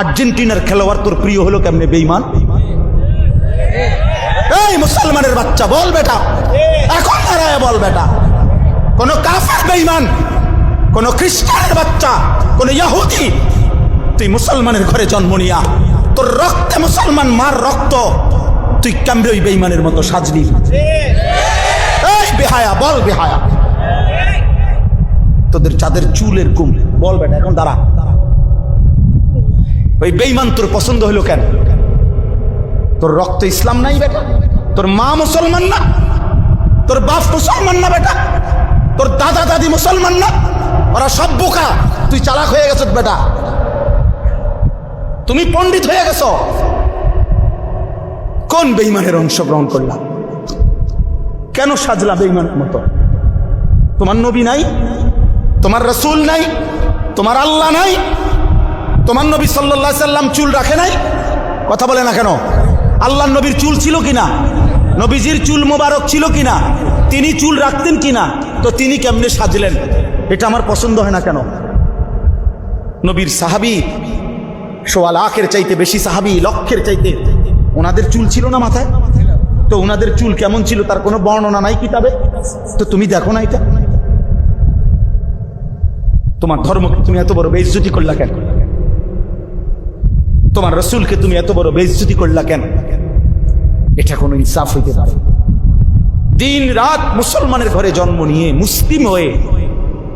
আর্জেন্টিনার খেলোয়াড় তোর প্রিয় হলো কেমনে বেঈমান? এই মুসলমানের বাচ্চা বল বেটা, এখন দাঁড়ায় বল বেটা। কোন কাফের বেঈমান, কোন খ্রিস্টানের বাচ্চা, কোন ইহুদি, তুই মুসলমানের ঘরে জন্ম নিয়া তোর রক্তে মুসলমান মার রক্ত, তুই কেমনে ওই বেঈমানের মতো সাজলি? এই বেহায়া বল, বেহায়া তোদের চাঁদের চুলের কুম, বল বেটা এখন দাঁড়া। ওই বেঈমান তোর পছন্দ হলো কেন? তোর রক্ত ইসলাম নাই বেটা, তোর মা মুসলমান না, তোর বাপ মুসলমান না বেটা, তোর দাদা দাদি মুসলমান না, ওরা সব বোকা, তুই চালাক হয়ে গেছ বেটা, তুমি পণ্ডিত হয়ে গেছ। কোন বেঈমানের অংশগ্রহণ করলাম? কেন সাজলা বেঈমানের মতো? তোমার নবী নাই, তোমার রাসূল নাই, তোমার আল্লাহ নাই, তোমার নবী সাল্লাল্লাহু আলাইহি সাল্লাম চুল রাখে নাই? কথা বলে না কেন? আল্লাহর নবীর চুল ছিল কিনা? নবীজির চুল মোবারক ছিল কিনা? তিনি চুল রাখতেন কিনা? তো তিনি কেমনে সাজলেন? এটা আমার পছন্দ হয় না কেন? নবীর সাহাবী সোয়া লাখের চাইতে বেশি সাহাবী, লক্ষের চাইতে, ওনাদের চুল ছিল না মাথায়? তো ওনাদের চুল কেমন ছিল তার কোনো বর্ণনা নাই কিতাবে? তো তুমি দেখো না এটা? তোমার ধর্মকে তুমি এত বড় বেইজ্জতি করলা কেন? তোমার রাসূলকে তুমি এত বড় বেইজ্জতি করলা কেন? এটা কোনো ইনসাফ হইতে পারে? দিন রাত মুসলমানের ঘরে জন্ম নিয়ে মুসলিম হয়ে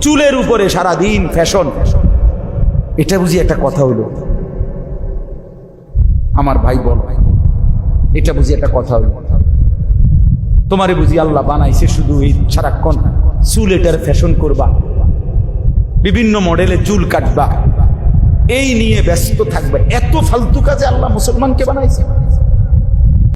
চুলের উপরে সারা দিন ফ্যাশন, এটা বুঝি একটা কথা হইল? আমার ভাই বল, এটা বুঝি একটা কথা হইল? তোমারে বুঝি আল্লাহ বানাইছে শুধু এই সারাক্ষণ চুল এটার ফ্যাশন করবা, বিভিন্ন মডেলে চুল কাটবা, এই নিয়ে ব্যস্ত থাকবে? এত ফালতু কাজে আল্লাহ মুসলমানকে বানাইছে?